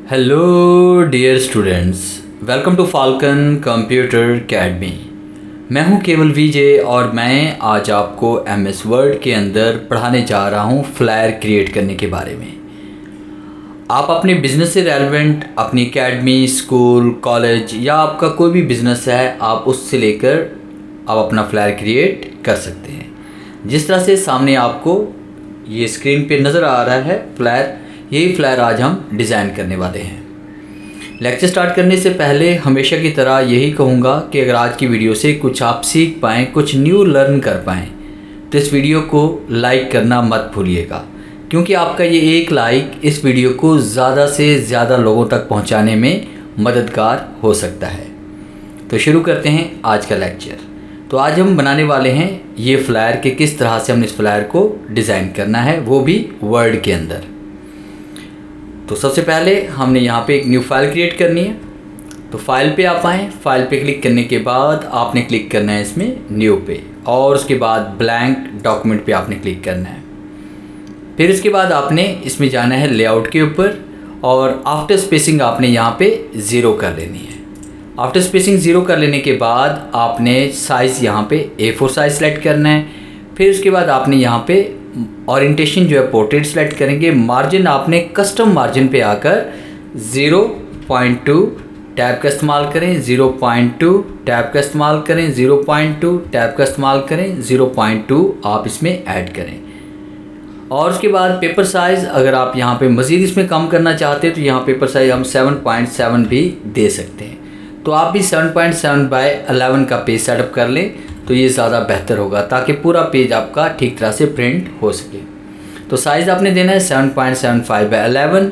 Hello dear students, welcome to Falcon computer academy. मैं हूं केवल विजय और मैं आज आपको एमएस वर्ड के अंदर पढ़ाने जा रहा हूं फ्लायर क्रिएट करने के बारे में। आप अपने बिज़नेस से रेलेवेंट अपनी एकेडमी, स्कूल, कॉलेज या आपका कोई भी बिज़नेस है, आप उससे लेकर आप अपना फ्लायर क्रिएट कर सकते हैं। जिस तरह से सामने आपको ये स्क्रीन पे नज़र आ रहा है फ्लायर, यही फ्लायर आज हम डिज़ाइन करने वाले हैं। लेक्चर स्टार्ट करने से पहले हमेशा की तरह यही कहूँगा कि अगर आज की वीडियो से कुछ आप सीख पाएँ, कुछ न्यू लर्न कर पाएँ, तो इस वीडियो को लाइक करना मत भूलिएगा, क्योंकि आपका ये एक लाइक इस वीडियो को ज़्यादा से ज़्यादा लोगों तक पहुँचाने में मददगार हो सकता है। तो शुरू करते हैं आज का लेक्चर। तो आज हम बनाने वाले हैं ये फ्लायर कि किस तरह से हमने इस फ्लायर को डिज़ाइन करना है, वो भी वर्ड के अंदर। तो सबसे पहले हमने यहाँ पे एक न्यू फाइल क्रिएट करनी है। तो फाइल पे आप आएँ, फाइल पे क्लिक करने के बाद आपने क्लिक करना है इसमें न्यू पे, और उसके बाद ब्लैंक डॉक्यूमेंट पे आपने क्लिक करना है। फिर इसके बाद आपने इसमें जाना है लेआउट के ऊपर, और आफ्टर स्पेसिंग आपने यहाँ पे 0 कर लेनी है। आफ्टर स्पेसिंग 0 कर लेने के बाद आपने साइज़ यहाँ पे A4 साइज़ सेलेक्ट करना है। फिर उसके बाद आपने यहाँ पे ओरिएंटेशन जो है पोर्ट्रेट सेलेक्ट करेंगे। मार्जिन आपने कस्टम मार्जिन पे आकर 0.2 टैब का इस्तेमाल करें, 0.2 टैब का इस्तेमाल करें, 0.2 टैब का इस्तेमाल करें, 0.2 आप इसमें ऐड करें। और उसके बाद पेपर साइज़ अगर आप यहाँ पे मज़ीद इसमें कम करना चाहते हैं तो यहाँ पेपर साइज़ हम 7.7 भी दे सकते हैं। तो आप भी 7.7/11 का पेज सेटअप कर लें तो ये ज़्यादा बेहतर होगा, ताकि पूरा पेज आपका ठीक तरह से प्रिंट हो सके। तो साइज़ आपने देना है 7.75/11,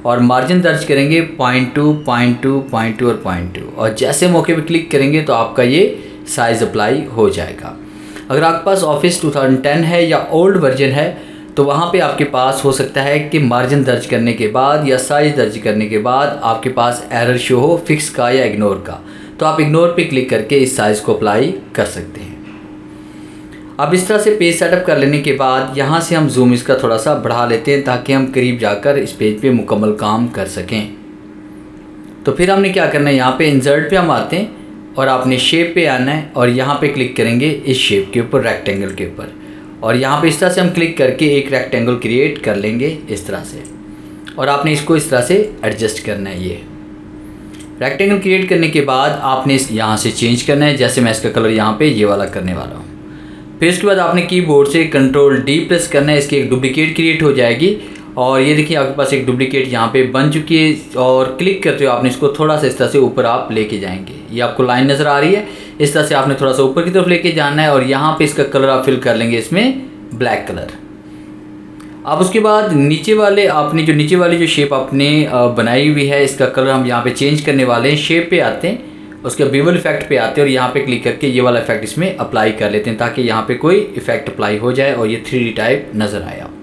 और मार्जिन दर्ज करेंगे 0.2, 0.2, 0.2 और 0.2, और जैसे मौके पे क्लिक करेंगे तो आपका ये साइज़ अप्लाई हो जाएगा। अगर आपके पास ऑफिस 2010 है या ओल्ड वर्जन है तो वहाँ पे आपके पास हो सकता है कि मार्जिन दर्ज करने के बाद या साइज़ दर्ज करने के बाद आपके पास एरर शो हो फिक्स का या इग्नोर का, तो आप इग्नोर पे क्लिक करके इस साइज़ को अप्लाई कर सकते हैं। अब इस तरह से पेज सेटअप कर लेने के बाद यहाँ से हम जूम इसका थोड़ा सा बढ़ा लेते हैं, ताकि हम करीब जाकर इस पेज पे मुकम्मल काम कर सकें। तो फिर हमने क्या करना है, यहाँ पे इंसर्ट पे हम आते हैं और आपने शेप पे आना है, और यहाँ पे क्लिक करेंगे इस शेप के ऊपर, रेक्टेंगल के ऊपर, और यहाँ पे इस तरह से हम क्लिक करके एक रेक्टेंगल क्रिएट कर लेंगे इस तरह से, और आपने इसको इस तरह से एडजस्ट करना है। ये रेक्टेंगल क्रिएट करने के बाद आपने इस यहाँ से चेंज करना है, जैसे मैं इसका कलर यहाँ पे ये वाला करने वाला हूँ। फिर उसके बाद आपने कीबोर्ड से Ctrl+D प्रेस करना है, इसकी एक डुप्लीकेट क्रिएट हो जाएगी, और ये देखिए आपके पास एक डुप्लीकेट यहाँ पे बन चुकी है। और क्लिक करते हुए आपने इसको थोड़ा सा इस तरह से ऊपर आप लेके जाएंगे। ये आपको लाइन नज़र आ रही है, इस तरह से आपने थोड़ा सा ऊपर की तरफ लेके जाना है, और यहाँ पे इसका कलर आप फिल कर लेंगे इसमें ब्लैक कलर। अब उसके बाद नीचे वाले आपने जो नीचे वाली जो शेप आपने बनाई हुई है, इसका कलर हम यहाँ पे चेंज करने वाले हैं। शेप पे आते हैं, उसके बीवल इफेक्ट पे आते हैं, और यहाँ पे क्लिक करके ये वाला इफेक्ट इसमें अप्लाई कर लेते हैं, ताकि यहाँ पे कोई इफेक्ट अप्लाई हो जाए और ये 3D टाइप नज़र आए आपको।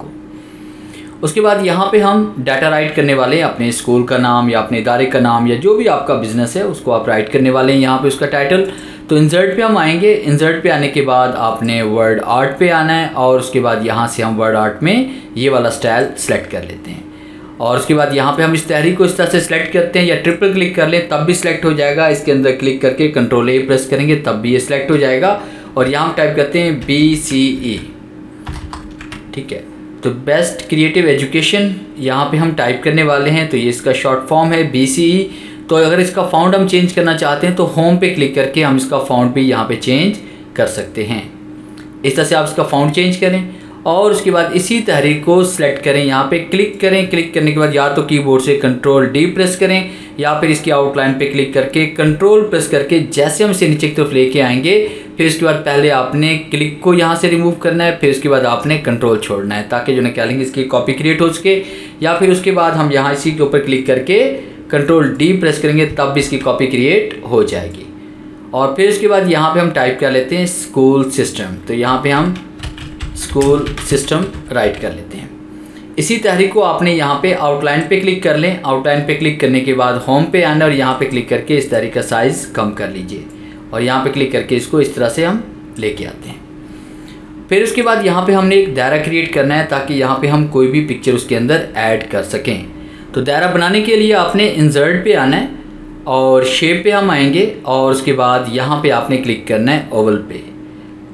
उसके बाद यहाँ पे हम डाटा राइट करने वाले हैं, अपने स्कूल का नाम या अपने इदारे का नाम या जो भी आपका बिज़नेस है उसको आप राइट करने वाले हैं यहाँ पे उसका टाइटल। तो इंसर्ट पे हम आएंगे, इंसर्ट पे आने के बाद आपने वर्ड आर्ट पे आना है, और उसके बाद यहाँ से हम वर्ड आर्ट में ये वाला स्टाइल सेलेक्ट कर लेते हैं। और उसके बाद यहाँ पे हम इस तहरीर को इस तरह से सिलेक्ट करते हैं, या ट्रिपल क्लिक कर लें तब भी सिलेक्ट हो जाएगा। इसके अंदर क्लिक करके Ctrl+A प्रेस करेंगे तब भी ये सिलेक्ट हो जाएगा। और यहाँ हम टाइप करते हैं BCE, ठीक है। तो बेस्ट क्रिएटिव एजुकेशन यहाँ पे हम टाइप करने वाले हैं, तो ये इसका शॉर्ट फॉर्म है BCE। तो अगर इसका फ़ॉन्ट हम चेंज करना चाहते हैं तो होम पे क्लिक करके हम इसका फ़ॉन्ट भी यहाँ पे चेंज कर सकते हैं। इस तरह से आप इसका फ़ॉन्ट चेंज करें, और उसके बाद इसी तहरीर को सिलेक्ट करें, यहाँ पे क्लिक करें। क्लिक करने के बाद या तो कीबोर्ड से Ctrl+D प्रेस करें, या फिर इसकी आउटलाइन पे क्लिक करके कंट्रोल प्रेस करके जैसे हम इसे नीचे की तरफ लेके आएंगे, फिर इसके बाद पहले आपने क्लिक को यहाँ से रिमूव करना है, फिर उसके बाद आपने कंट्रोल छोड़ना है, ताकि जो ना क्या लेंगे इसकी कॉपी क्रिएट हो सके। या फिर उसके बाद हम यहाँ इसी के ऊपर क्लिक करके Ctrl+D प्रेस करेंगे तब भी इसकी कॉपी क्रिएट हो जाएगी। और फिर उसके बाद यहाँ पे हम टाइप कर लेते हैं स्कूल सिस्टम, तो यहाँ पे हम स्कूल सिस्टम राइट कर लेते हैं। इसी तहरीर को आपने यहाँ पे आउटलाइन पे क्लिक कर लें, आउटलाइन पे क्लिक करने के बाद होम पे आना, और यहाँ पे क्लिक करके इस तहरीर का साइज़ कम कर लीजिए, और यहाँ पे क्लिक करके इसको इस तरह से हम लेके आते हैं। फिर उसके बाद यहाँ पे हमने एक दायरा क्रिएट करना है, ताकि यहाँ पे हम कोई भी पिक्चर उसके अंदर ऐड कर सकें। तो दायरा बनाने के लिए आपने इंसर्ट पे आना है और शेप पे हम आएंगे और उसके बाद यहाँ पे आपने क्लिक करना है ओवल पे।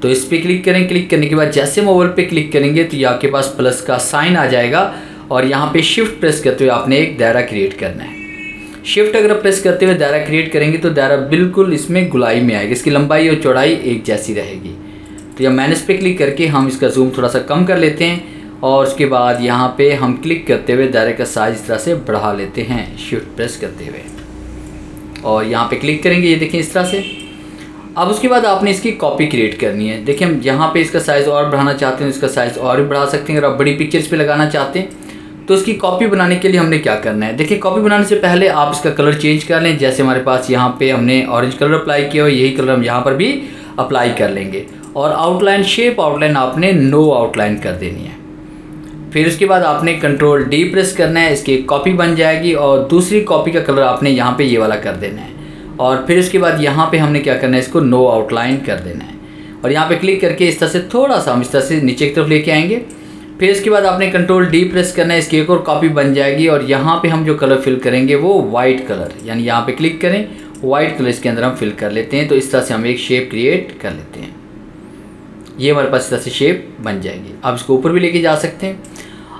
तो इस पर क्लिक करें, क्लिक करने के बाद जैसे हम ओवल पे क्लिक करेंगे तो ये आपके पास प्लस का साइन आ जाएगा और यहाँ पे शिफ्ट प्रेस करते हुए आपने एक दायरा क्रिएट करना है। शिफ्ट अगर प्रेस करते हुए दायरा क्रिएट करेंगे तो दायरा बिल्कुल इसमें गुलाई में आएगी, इसकी लंबाई और चौड़ाई एक जैसी रहेगी। तो यहाँ माइनस पे क्लिक करके हम इसका जूम थोड़ा सा कम कर लेते हैं और उसके बाद यहाँ पे हम क्लिक करते हुए दायरे का साइज इस तरह से बढ़ा लेते हैं शिफ्ट प्रेस करते हुए और यहाँ पे क्लिक करेंगे, ये देखिए इस तरह से। अब उसके बाद आपने इसकी कॉपी क्रिएट करनी है। देखिए हम यहाँ पे इसका साइज़ और बढ़ाना चाहते हैं, इसका साइज़ और भी बढ़ा सकते हैं। अगर आप बड़ी पिक्चर्स पे लगाना चाहते हैं तो इसकी कॉपी बनाने के लिए हमने क्या करना है, देखिए कॉपी बनाने से पहले आप इसका कलर चेंज कर लें। जैसे हमारे पास यहाँ पे हमने ऑरेंज कलर अप्लाई किया हो, यही कलर हम यहाँ पर भी अप्लाई कर लेंगे और आउटलाइन शेप आउटलाइन आपने नो आउटलाइन कर देनी है। फिर उसके बाद आपने कंट्रोल डी प्रेस करना है, इसकी एक कॉपी बन जाएगी और दूसरी कॉपी का कलर आपने यहाँ पे ये वाला कर देना है और फिर उसके बाद यहाँ पे हमने क्या करना है, इसको नो आउटलाइन कर देना है और यहाँ पे क्लिक करके इस तरह से थोड़ा सा हम इस तरह से नीचे की तरफ लेके आएंगे। फिर इसके बाद आपने कंट्रोल डी प्रेस करना है, इसकी एक और कॉपी बन जाएगी और यहाँ पे हम जो कलर फिल करेंगे वो वाइट कलर, यानी यहाँ पे क्लिक करें वाइट कलर इसके अंदर हम फिल कर लेते हैं। तो इस तरह से हम एक शेप क्रिएट कर लेते हैं, ये हमारे पास इस तरह से शेप बन जाएगी। आप इसको ऊपर भी लेके जा सकते हैं।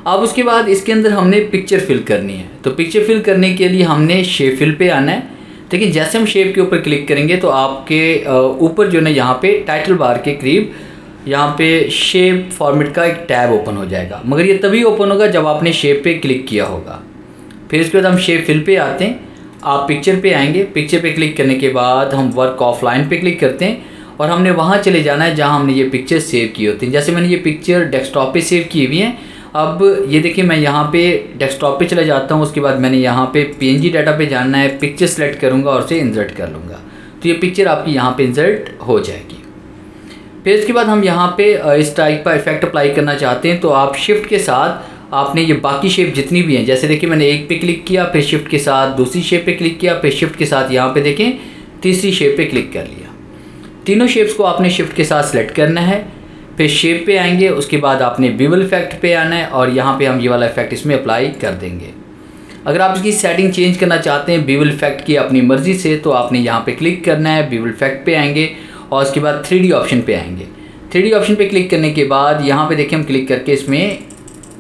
अब उसके बाद इसके अंदर हमने पिक्चर फिल करनी है। तो पिक्चर फिल करने के लिए हमने शेप फिल पे आना है। देखिए जैसे हम शेप के ऊपर क्लिक करेंगे तो आपके ऊपर जो है ना यहाँ पे टाइटल बार के करीब यहाँ पे शेप फॉर्मेट का एक टैब ओपन हो जाएगा, मगर ये तभी ओपन होगा जब आपने शेप पे क्लिक किया होगा। फिर इसके बाद हम शेप फिल पे आते हैं, आप पिक्चर पे आएंगे। पिक्चर पे क्लिक करने के बाद हम वर्क ऑफलाइन पे क्लिक करते हैं और हमने वहाँ चले जाना है जहाँ हमने ये पिक्चर सेव की होती है। जैसे मैंने ये पिक्चर डेस्कटॉप पे सेव की हुई है। अब ये देखिए मैं यहाँ पे डेस्कटॉप पे चला जाता हूँ, उसके बाद मैंने यहाँ पे पीएनजी डाटा पे जाना है, पिक्चर सेलेक्ट करूँगा और उसे इंसर्ट कर लूँगा तो ये पिक्चर आपकी यहाँ पे इंसर्ट हो जाएगी। फिर इसके बाद हम यहाँ पे इस टाइप का इफेक्ट अप्लाई करना चाहते हैं तो आप शिफ्ट के साथ आपने ये बाकी शेप जितनी भी हैं, जैसे देखिए मैंने एक पे क्लिक किया, फिर शिफ्ट के साथ दूसरी शेप पे क्लिक किया, फिर शिफ्ट के साथ यहाँ पे देखें तीसरी शेप पे क्लिक कर लिया। तीनों शेप्स को आपने शिफ्ट के साथ सेलेक्ट करना है। फिर शेप पे आएंगे, उसके बाद आपने बीवल इफेक्ट पे आना है और यहाँ पे हम ये वाला इफेक्ट इसमें अप्लाई कर देंगे। अगर आप इसकी सेटिंग चेंज करना चाहते हैं बीवल इफेक्ट की अपनी मर्ज़ी से तो आपने यहाँ पे क्लिक करना है, बीवल इफेक्ट पे आएंगे और उसके बाद 3D ऑप्शन पे आएंगे। 3D ऑप्शन पे क्लिक करने के बाद यहाँ पे देखिए हम क्लिक करके इसमें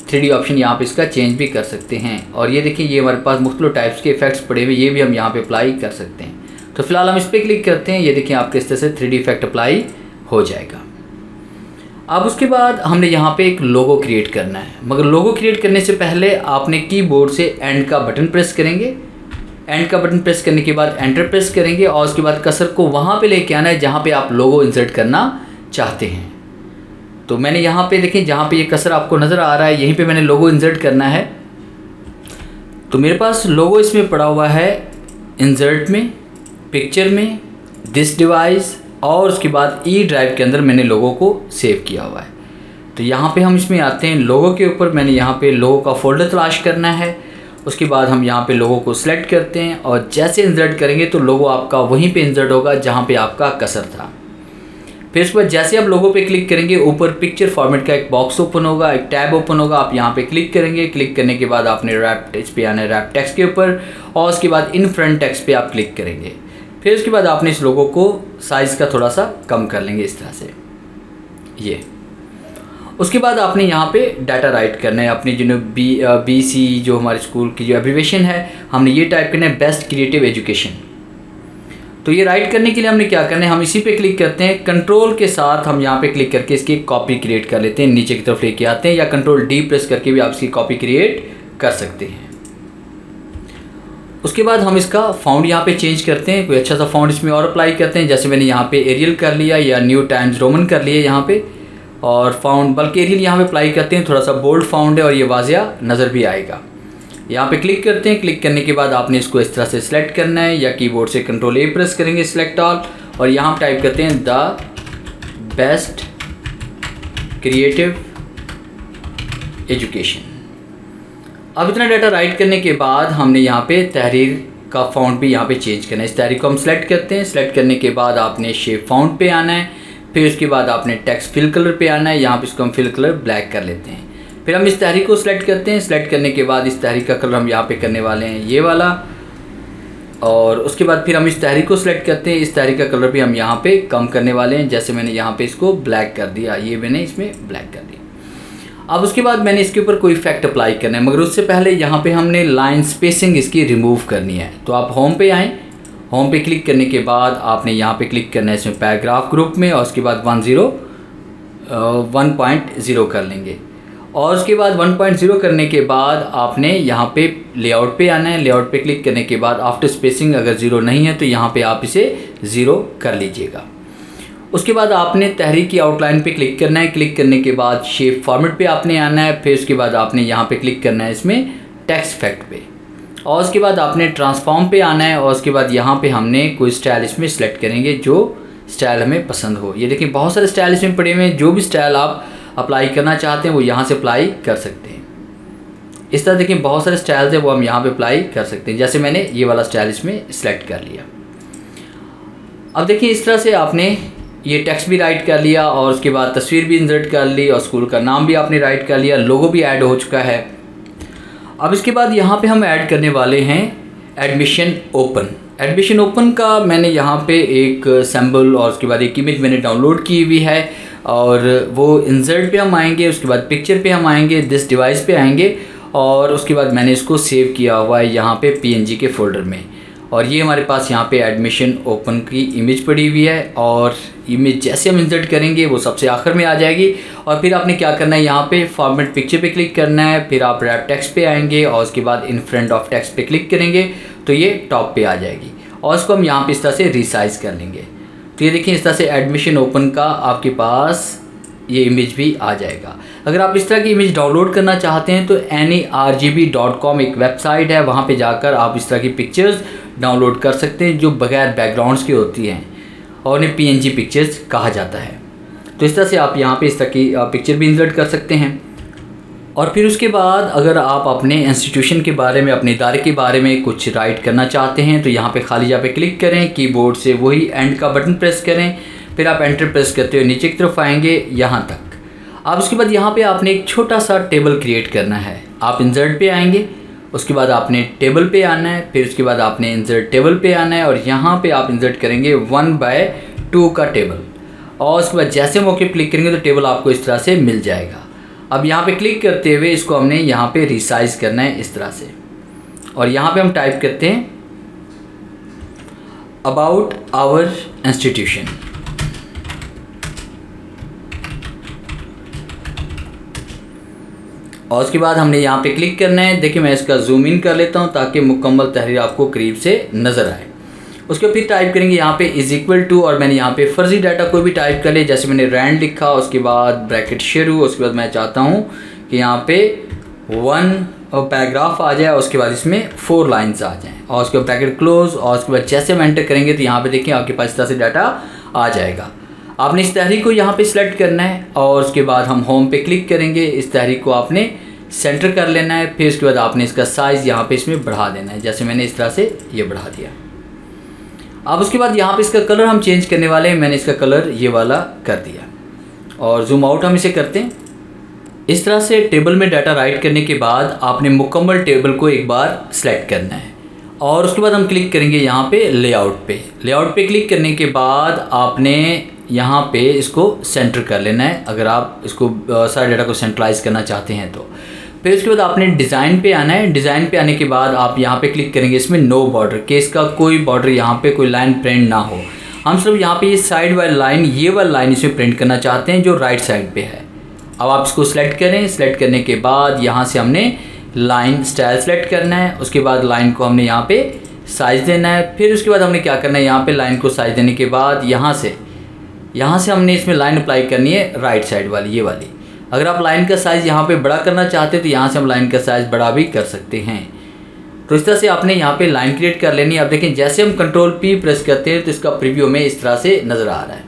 3D ऑप्शन यहाँ पे इसका चेंज भी कर सकते हैं और ये देखिए ये हमारे पास मुख्तलिफ टाइप्स के इफेक्ट्स पड़े हुए, ये भी हम यहाँ पे अप्लाई कर सकते हैं। तो फिलहाल हम इस पर क्लिक करते हैं, ये देखिए आपके इस तरह से 3D इफेक्ट अप्लाई हो जाएगा। अब उसके बाद हमने यहाँ पे एक लोगो क्रिएट करना है, मगर लोगो क्रिएट करने से पहले आपने कीबोर्ड से एंड का बटन प्रेस करेंगे। एंड का बटन प्रेस करने के बाद एंटर प्रेस करेंगे और उसके बाद कर्सर को वहाँ पे लेके आना है जहाँ पे आप लोगो इंसर्ट करना चाहते हैं। तो मैंने यहाँ पे देखें जहाँ पे ये कर्सर आपको नज़र आ रहा है यहीं पे मैंने लोगो इंसर्ट करना है। तो मेरे पास लोगो इसमें पड़ा हुआ है इंसर्ट में, पिक्चर में, दिस डिवाइस और उसके बाद ई ड्राइव के अंदर मैंने लोगो को सेव किया हुआ है। तो यहाँ पे हम इसमें आते हैं लोगो के ऊपर, मैंने यहाँ पे लोगो का फोल्डर तलाश करना है। उसके बाद हम यहाँ पे लोगो को सिलेक्ट करते हैं और जैसे इंसर्ट करेंगे तो लोगो आपका वहीं पे इंसर्ट होगा जहाँ पे आपका कर्सर था। फिर उसके बाद जैसे आप लोगो पे क्लिक करेंगे ऊपर पिक्चर फॉर्मेट का एक बॉक्स ओपन होगा, एक टैब ओपन होगा। आप यहाँ पे क्लिक करेंगे, क्लिक करने के बाद आपने रैप इस पे आना है रैप टेक्स्ट के ऊपर और उसके बाद इन फ्रंट टेक्स्ट पे आप क्लिक करेंगे। फिर उसके बाद आपने इस लोगो को साइज़ का थोड़ा सा कम कर लेंगे इस तरह से ये। उसके बाद आपने यहाँ पे डाटा राइट करना है, अपनी जो BC जो हमारे स्कूल की जो एब्रीविएशन है हमने ये टाइप करना है बेस्ट क्रिएटिव एजुकेशन। तो ये राइट करने के लिए हमने क्या करना है, हम इसी पे क्लिक करते हैं, कंट्रोल के साथ हम यहाँ पे क्लिक करके इसकी कॉपी क्रिएट कर लेते हैं, नीचे की तरफ लेके आते हैं या कंट्रोल D प्रेस करके भी आप इसकी कॉपी क्रिएट कर सकते हैं। उसके बाद हम इसका फाउंड यहाँ पे चेंज करते हैं, कोई अच्छा सा फाउंड इसमें और अप्लाई करते हैं। जैसे मैंने यहाँ पे एरियल कर लिया या न्यू टाइम्स रोमन कर लिया यहाँ पे और फाउंड, बल्कि एरियल यहाँ पे अप्लाई करते हैं, थोड़ा सा बोल्ड फाउंड है और ये वाजिया नज़र भी आएगा। यहाँ पे क्लिक करते हैं, क्लिक करने के बाद आपने इसको इस तरह से सिलेक्ट करना है या कीबोर्ड से कंट्रोल A प्रेस करेंगे सिलेक्ट ऑल और यहाँ टाइप करते हैं द बेस्ट क्रिएटिव एजुकेशन। अब इतना डाटा राइट करने के बाद हमने यहाँ पे तहरीर का फाउंड भी यहाँ पे चेंज करना है। इस तहरीर को हम सेलेक्ट करते हैं, सेलेक्ट करने के बाद आपने शेप फाउंड पे आना है। फिर उसके बाद आपने टेक्स्ट फिल कलर पे आना है, यहाँ पे इसको हम फिल कलर ब्लैक कर लेते हैं। फिर हम इस तहरीक को सिलेक्ट करते हैं। सिलेक्ट करने के बाद इस तहरीक का कलर हम यहाँ पे करने वाले हैं ये वाला, और उसके बाद फिर हम इस तहरीक को सिलेक्ट करते हैं। इस तहरीक का कलर भी हम यहाँ पे कम करने वाले हैं, जैसे मैंने यहाँ पे इसको ब्लैक कर दिया, ये मैंने इसमें ब्लैक कर दिया। अब उसके बाद मैंने इसके ऊपर कोई इफेक्ट अप्लाई करना है, मगर उससे पहले यहाँ पे हमने लाइन स्पेसिंग इसकी रिमूव करनी है। तो आप होम पे आएँ, होम पे क्लिक करने के बाद आपने यहाँ पे क्लिक करना है इसमें पैराग्राफ ग्रुप में, और उसके बाद 1.0 कर लेंगे। और उसके बाद 1.0 करने के बाद आपने यहाँ पे लेआउट पे आना है। लेआउट पे क्लिक करने के बाद आफ्टर स्पेसिंग अगर 0 नहीं है तो यहाँ पे आप इसे 0 कर लीजिएगा। उसके बाद आपने तहरीक की आउटलाइन पे क्लिक करना है। क्लिक करने के बाद शेप फॉर्मेट पे आपने आना है। फिर उसके बाद आपने यहाँ पे क्लिक करना है इसमें टेक्स्ट इफेक्ट पे, और उसके बाद आपने ट्रांसफॉर्म पे आना है। और उसके बाद यहाँ पे हमने कोई स्टाइल इसमें सेलेक्ट करेंगे जो स्टाइल हमें पसंद हो। ये देखिए बहुत सारे स्टाइल इसमें पड़े हुए हैं, जो भी स्टाइल आप अप्लाई करना चाहते हैं वो यहाँ से अप्लाई कर सकते हैं। इस तरह देखिए बहुत सारे स्टाइल्स हैं वो हम यहाँ पे अप्लाई कर सकते हैं, जैसे मैंने ये वाला स्टाइल इसमें सेलेक्ट कर लिया। अब देखिए इस तरह से आपने ये टेक्स्ट भी राइट कर लिया, और उसके बाद तस्वीर भी इंसर्ट कर ली, और स्कूल का नाम भी आपने राइट कर लिया, लोगो भी ऐड हो चुका है। अब इसके बाद यहाँ पे हम ऐड करने वाले हैं एडमिशन ओपन। एडमिशन ओपन का मैंने यहाँ पे एक सैम्पल और उसके बाद एक इमेज मैंने डाउनलोड की हुई है, और वो इंसर्ट पे हम आएंगे, उसके बाद पिक्चर पे हम आएंगे, दिस डिवाइस पे आएंगे, और उसके बाद मैंने इसको सेव किया हुआ है यहाँ पे PNG के फोल्डर में। और ये हमारे पास यहाँ पे एडमिशन ओपन की इमेज पड़ी हुई है, और इमेज जैसे हम इंसर्ट करेंगे वो सबसे आखिर में आ जाएगी। और फिर आपने क्या करना है, यहाँ पे फॉर्मेट पिक्चर पे क्लिक करना है, फिर आप रैप टेक्स्ट पे आएंगे, और उसके बाद इन फ्रंट ऑफ टेक्स्ट पे क्लिक करेंगे तो ये टॉप पे आ जाएगी, और इसको हम यहाँ पे इस तरह से रिसाइज कर लेंगे। तो ये देखिए इस तरह से एडमिशन ओपन का आपके पास ये इमेज भी आ जाएगा। अगर आप इस तरह की इमेज डाउनलोड करना चाहते हैं तो AnyRGB.com एक वेबसाइट है, वहाँ पे जाकर आप इस तरह की पिक्चर्स डाउनलोड कर सकते हैं जो बगैर बैकग्राउंड्स की होती हैं, और उन्हें PNG पिक्चर्स कहा जाता है। तो इस तरह से आप यहाँ पे इस तरह की पिक्चर भी इंसर्ट कर सकते हैं। और फिर उसके बाद अगर आप अपने इंस्टीट्यूशन के बारे में, अपने इदारे के बारे में कुछ राइट करना चाहते हैं तो यहाँ पे खाली जगह पे क्लिक करें, कीबोर्ड से वही एंड का बटन प्रेस करें, फिर आप एंटर प्रेस करते हुए नीचे की तरफ आएंगे यहाँ तक। अब उसके बाद यहाँ पे आपने एक छोटा सा टेबल क्रिएट करना है। आप इंसर्ट पे आएंगे, उसके बाद आपने टेबल पे आना है, फिर उसके बाद आपने इंसर्ट टेबल पे आना है, और यहाँ पे आप इंसर्ट करेंगे 1/2 का टेबल, और उसके बाद जैसे मौके क्लिक करेंगे तो टेबल आपको इस तरह से मिल जाएगा। अब यहाँ पे क्लिक करते हुए इसको हमने यहाँ पे रिसाइज करना है इस तरह से, और यहाँ पे हम टाइप करते हैं अबाउट आवर इंस्टीट्यूशन। और उसके बाद हमने यहाँ पे क्लिक करना है। देखिए मैं इसका जूम इन कर लेता हूँ ताकि मुकम्मल तहरीर आपको करीब से नज़र आए। उसके फिर टाइप करेंगे यहाँ पे =, और मैंने यहाँ पे फर्जी डाटा कोई भी टाइप कर ले, जैसे मैंने रैंड लिखा, उसके बाद ब्रैकेट शुरू, उसके बाद मैं चाहता हूँ कि यहाँ पे 1 पैराग्राफ आ जाए, उसके बाद इसमें 4 लाइन्स आ जाएँ, और उसके बाद ब्रैकेट क्लोज, और उसके बाद जैसे हम एंटर करेंगे तो यहाँ पे देखिए आपके पास इस तरह से डाटा आ जाएगा। आपने इस तहरीक को यहाँ पे सिलेक्ट करना है, और उसके बाद हम होम पे क्लिक करेंगे। इस तहरीक को आपने सेंटर कर लेना है, फिर उसके बाद आपने इसका साइज़ यहाँ पे इसमें बढ़ा देना है, जैसे मैंने इस तरह से ये बढ़ा दिया। अब उसके बाद यहाँ पे इसका कलर हम चेंज करने वाले हैं। मैंने इसका कलर ये वाला कर दिया, और जूम आउट हम इसे करते हैं। इस तरह से टेबल में डाटा राइट करने के बाद आपने मुकम्मल टेबल को एक बार सेलेक्ट करना है, और उसके बाद हम क्लिक करेंगे यहाँ पे लेआउट पे। लेआउट पे क्लिक करने के बाद आपने यहाँ पे इसको सेंटर कर लेना है, अगर आप इसको सारे डाटा को सेंट्रलाइज करना चाहते हैं तो। फिर उसके बाद आपने डिज़ाइन पे आना है। डिज़ाइन पे आने के बाद आप यहाँ पे क्लिक करेंगे इसमें नो बॉर्डर, कि इसका कोई बॉर्डर यहाँ पे कोई लाइन प्रिंट ना हो। हम सिर्फ यहाँ पे ये साइड वाली लाइन, ये वाली लाइन इसमें प्रिंट करना चाहते हैं जो राइट साइड पे है। अब आप इसको सिलेक्ट करें। सिलेक्ट करने के बाद यहाँ से हमने लाइन स्टाइल सेलेक्ट करना है, उसके बाद लाइन को हमने यहाँ पे साइज़ देना है। फिर उसके बाद हमने क्या करना है, यहाँ पे लाइन को साइज़ देने के बाद यहाँ से हमने इसमें लाइन अप्लाई करनी है राइट साइड वाली, ये वाली। अगर आप लाइन का साइज़ यहाँ पे बड़ा करना चाहते हैं तो यहाँ से हम लाइन का साइज़ बड़ा भी कर सकते हैं। तो इस तरह से आपने यहाँ पे लाइन क्रिएट कर लेनी है। अब देखें जैसे हम Ctrl+P प्रेस करते हैं तो इसका प्रीव्यू में इस तरह से नज़र आ रहा है।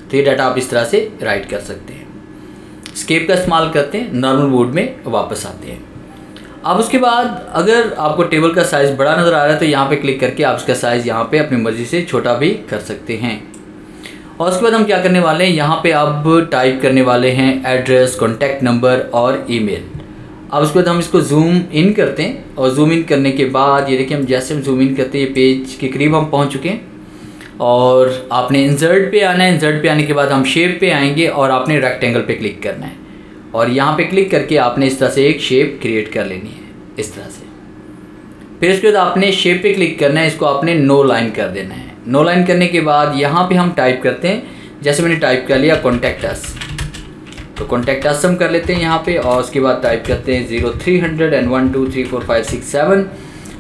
तो ये डाटा आप इस तरह से राइट कर सकते हैं। स्केप का इस्तेमाल करते हैं, नॉर्मल मोड में वापस आते हैं। अब उसके बाद अगर आपको टेबल का साइज़ बड़ा नज़र आ रहा है तो यहाँ पे क्लिक करके आप इसका साइज़ यहाँ पे अपनी मर्ज़ी से छोटा भी कर सकते हैं। और उसके बाद हम क्या करने वाले हैं, यहाँ पे अब टाइप करने वाले हैं एड्रेस, कॉन्टैक्ट नंबर और ईमेल। अब उसके बाद हम इसको जूम इन करते हैं और जूम इन करने के बाद ये देखिए हम जैसे हम जूम इन करते हैं ये पेज के करीब हम पहुँच चुके हैं। और आपने इंसर्ट पे आना है, इंसर्ट पे आने के बाद हम शेप पे आएंगे और आपने रेक्टेंगल पे क्लिक करना है और यहाँ पे क्लिक करके आपने इस तरह से एक शेप क्रिएट कर लेनी है इस तरह से। फिर इसके बाद आपने शेप पे क्लिक करना है, इसको आपने नो लाइन कर देना है। नो लाइन करने के बाद यहाँ पे हम टाइप करते हैं, जैसे मैंने टाइप कर लिया कॉन्टैक्ट अस, तो कॉन्टैक्ट अस हम कर लेते हैं यहाँ पे और उसके बाद टाइप करते हैं 0300 and 1 2 3 4 5 6 7।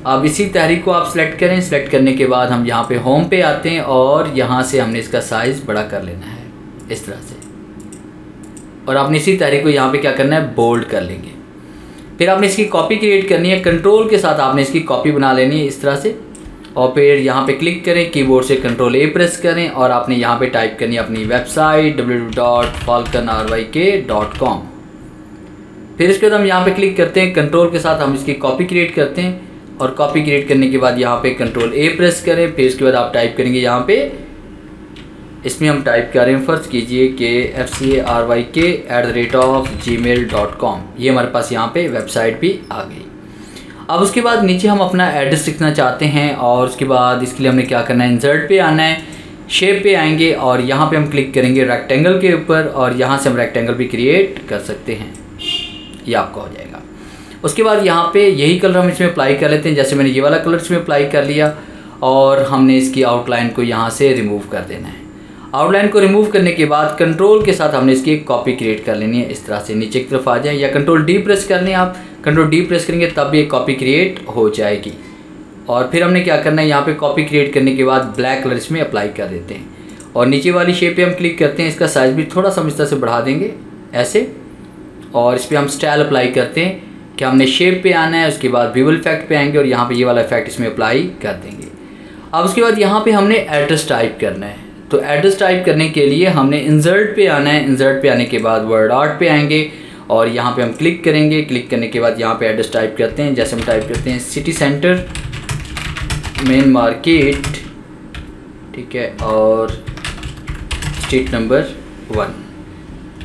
अब इसी तहरीक को आप सेलेक्ट करें। सेलेक्ट करने के बाद हम यहाँ पे होम पे आते हैं और यहाँ से हमने इसका साइज़ बड़ा कर लेना है इस तरह से। और आपने इसी तहरीक को यहाँ पे क्या करना है, बोल्ड कर लेंगे। फिर आपने इसकी कॉपी क्रिएट करनी है, कंट्रोल के साथ आपने इसकी कॉपी बना लेनी है इस तरह से। और फिर यहाँ पे क्लिक करें, कीबोर्ड से कंट्रोल ए प्रेस करें और आपने यहाँ पे टाइप करनी है अपनी वेबसाइट www.falconryk.com। फिर इसके बाद हम यहाँ पे क्लिक करते हैं, कंट्रोल के साथ हम इसकी कॉपी क्रिएट करते हैं और कॉपी क्रिएट करने के बाद यहाँ पे कंट्रोल ए प्रेस करें। फिर इसके बाद आप टाइप करेंगे यहाँ पे, इसमें हम टाइप करें, फ़र्ज़ कीजिए कि FCARYK@gmail.com। ये हमारे पास यहाँ पे वेबसाइट भी आ गई। अब उसके बाद नीचे हम अपना एड्रेस लिखना चाहते हैं और उसके बाद इसके लिए हमने क्या करना है, इंसर्ट पे आना है, शेप पे आएंगे और यहाँ पे हम क्लिक करेंगे रेक्टेंगल के ऊपर और यहाँ से हम रेक्टेंगल भी क्रिएट कर सकते हैं, ये आपका हो जाएगा। उसके बाद यहाँ पे यही कलर हम इसमें अप्लाई कर लेते हैं, जैसे मैंने ये वाला कलर इसमें अप्लाई कर लिया और हमने इसकी आउटलाइन को यहाँ से रिमूव कर देना है। आउटलाइन को रिमूव करने के बाद कंट्रोल के साथ हमने इसकी एक कॉपी क्रिएट कर लेनी है इस तरह से। नीचे की तरफ आ जाए या कंट्रोल डी प्रेस कर लें, आप कंट्रोल डी प्रेस करेंगे तब ये कॉपी क्रिएट हो जाएगी। और फिर हमने क्या करना है, यहाँ पे कॉपी क्रिएट करने के बाद ब्लैक कलर इसमें अप्लाई कर देते हैं और नीचे वाली शेप पे हम क्लिक करते हैं, इसका साइज़ भी थोड़ा सा हम इस तरह से बढ़ा देंगे ऐसे। और इस पर हम स्टाइल अप्लाई करते हैं कि हमने शेप पे आना है, उसके बाद विजुअल इफेक्ट पे आएंगे और यहाँ पे ये वाला इफेक्ट इसमें अप्लाई कर देंगे। अब उसके बाद यहाँ पे हमने एड्रेस टाइप करना है, तो एड्रेस टाइप करने के लिए हमने इंसर्ट पे आना है। इंसर्ट पे आने के बाद वर्ड आर्ट पे आएंगे और यहाँ पे हम क्लिक करेंगे। क्लिक करने के बाद यहाँ पे एड्रेस टाइप करते हैं, जैसे हम टाइप करते हैं सिटी सेंटर मेन मार्केट, ठीक है, और स्ट्रीट नंबर 1।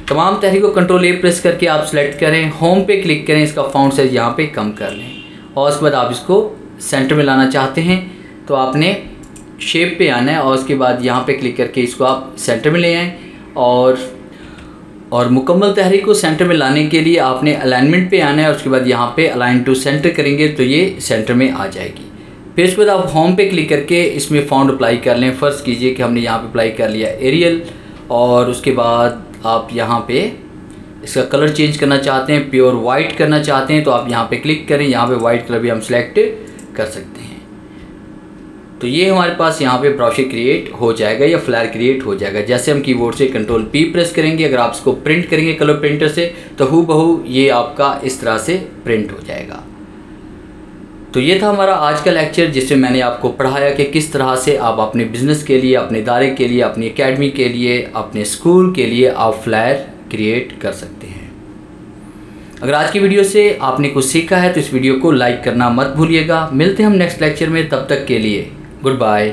तमाम तहरीर को कंट्रोल ए प्रेस करके आप सेलेक्ट करें, होम पे क्लिक करें, इसका फ़ॉन्ट साइज़ यहाँ पे कम कर लें और उसके बाद आप इसको सेंटर में लाना चाहते हैं तो आपने शेप पे आना है और उसके बाद यहाँ पे क्लिक करके इसको आप सेंटर में ले आएँ। और मुकम्मल तहरीर को सेंटर में लाने के लिए आपने अलाइनमेंट पे आना है और उसके बाद यहाँ पे अलाइन टू सेंटर करेंगे तो ये सेंटर में आ जाएगी। फिर उसके बाद आप होम पे क्लिक करके इसमें फ़ॉन्ट अप्लाई कर लें। फ़र्ज़ कीजिए कि हमने यहाँ पे अप्लाई कर लिया एरियल और उसके बाद आप यहाँ पे इसका कलर चेंज करना चाहते हैं, प्योर वाइट करना चाहते हैं तो आप यहाँ पे क्लिक करें, यहाँ पे वाइट कलर भी हम सेलेक्ट कर सकते हैं। तो ये हमारे पास यहाँ पे ब्रोशर क्रिएट हो जाएगा या फ्लैर क्रिएट हो जाएगा। जैसे हम कीबोर्ड से कंट्रोल पी प्रेस करेंगे, अगर आप इसको प्रिंट करेंगे कलर प्रिंटर से तो हूबहू ये आपका इस तरह से प्रिंट हो जाएगा। तो ये था हमारा आज का लेक्चर जिसमें मैंने आपको पढ़ाया कि किस तरह से आप अपने बिज़नेस के लिए, अपने इदारे के लिए, अपनी एकेडमी के लिए, अपने स्कूल के लिए आप फ्लैर क्रिएट कर सकते हैं। अगर आज की वीडियो से आपने कुछ सीखा है तो इस वीडियो को लाइक करना मत भूलिएगा। मिलते हैं हम नेक्स्ट लेक्चर में, तब तक के लिए गुड बाय।